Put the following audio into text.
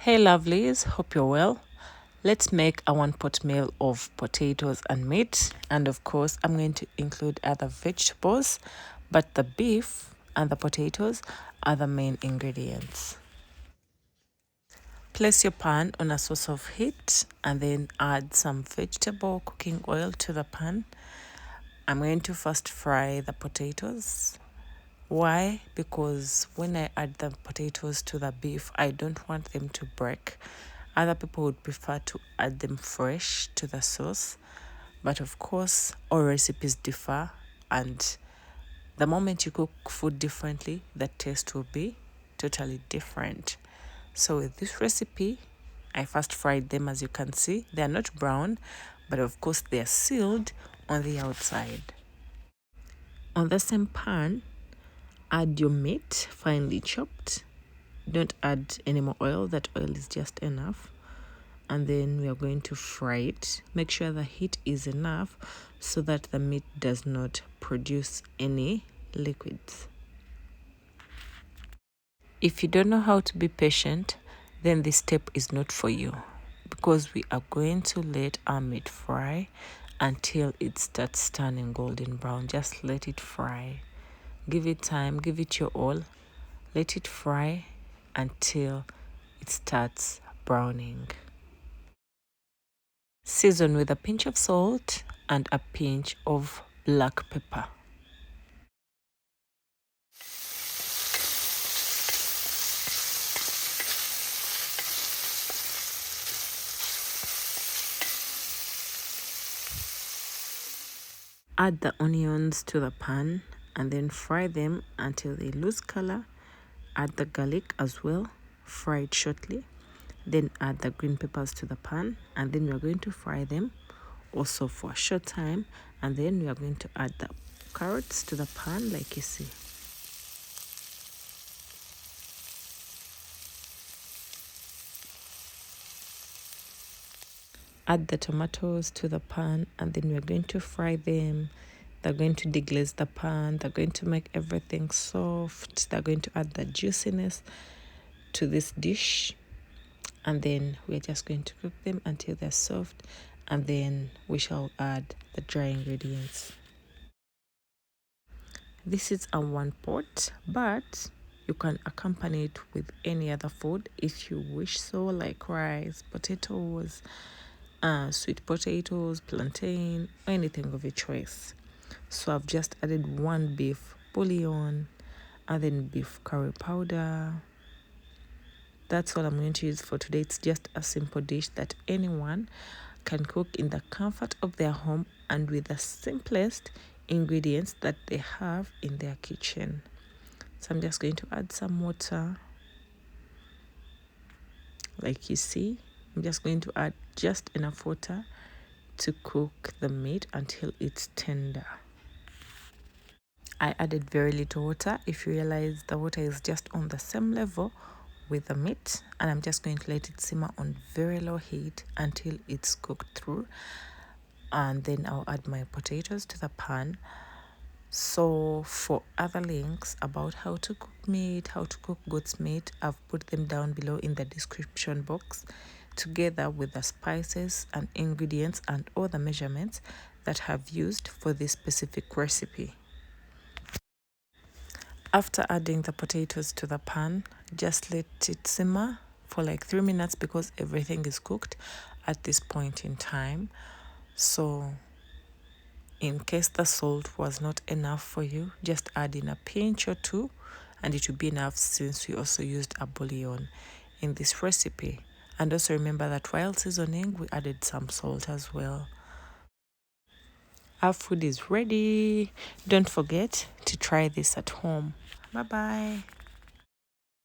Hey lovelies, hope you're well. Let's make a 1-pot meal of potatoes and meat, and of course I'm going to include other vegetables, but the beef and the potatoes are the main ingredients. Place your pan on a source of heat and then add some vegetable cooking oil to the pan. I'm going to first fry the potatoes. Why? Because when I add the potatoes to the beef, I don't want them to break. Other people would prefer to add them fresh to the sauce, but of course, all recipes differ, and the moment you cook food differently, the taste will be totally different. So with this recipe, I first fried them. As you can see, they are not brown, but of course they are sealed on the outside. On the same pan, add your meat finely chopped. Don't add any more oil, that oil is just enough. And then we are going to fry it. Make sure the heat is enough so that the meat does not produce any liquids. If you don't know how to be patient, then this step is not for you, because we are going to let our meat fry until it starts turning golden brown. Just let it fry. Give it time, give it your all. Let it fry until it starts browning. Season with a pinch of salt and a pinch of black pepper. Add the onions to the pan and then fry them until they lose color. Add the garlic as well, fry it shortly. Then add the green peppers to the pan, and then we are going to fry them also for a short time, and then we are going to add the carrots to the pan like you see. Add the tomatoes to the pan, and then we're going to fry them. They're going to deglaze the pan. They're going to make everything soft. They're going to add the juiciness to this dish. And then we're just going to cook them until they're soft. And then we shall add the dry ingredients. This is a 1-pot, but you can accompany it with any other food if you wish so, like rice, potatoes, sweet potatoes, plantain, or anything of your choice. So I've just added 1 beef bouillon and then beef curry powder. That's all I'm going to use for today. It's just a simple dish that anyone can cook in the comfort of their home and with the simplest ingredients that they have in their kitchen. So I'm just going to add some water. Like you see, I'm just going to add just enough water to cook the meat until it's tender. I added very little water. If you realize the water is just on the same level with the meat, and I'm just going to let it simmer on very low heat until it's cooked through, and then I'll add my potatoes to the pan. So for other links about how to cook meat, how to cook goat's meat, I've put them down below in the description box, together with the spices and ingredients and all the measurements that I've used for this specific recipe. After adding the potatoes to the pan, just let it simmer for like 3 minutes because everything is cooked at this point in time. So in case the salt was not enough for you, just add in a pinch or 2 and it will be enough, since we also used a bouillon in this recipe. And also remember that while seasoning, we added some salt as well. Our food is ready. Don't forget to try this at home. Bye bye.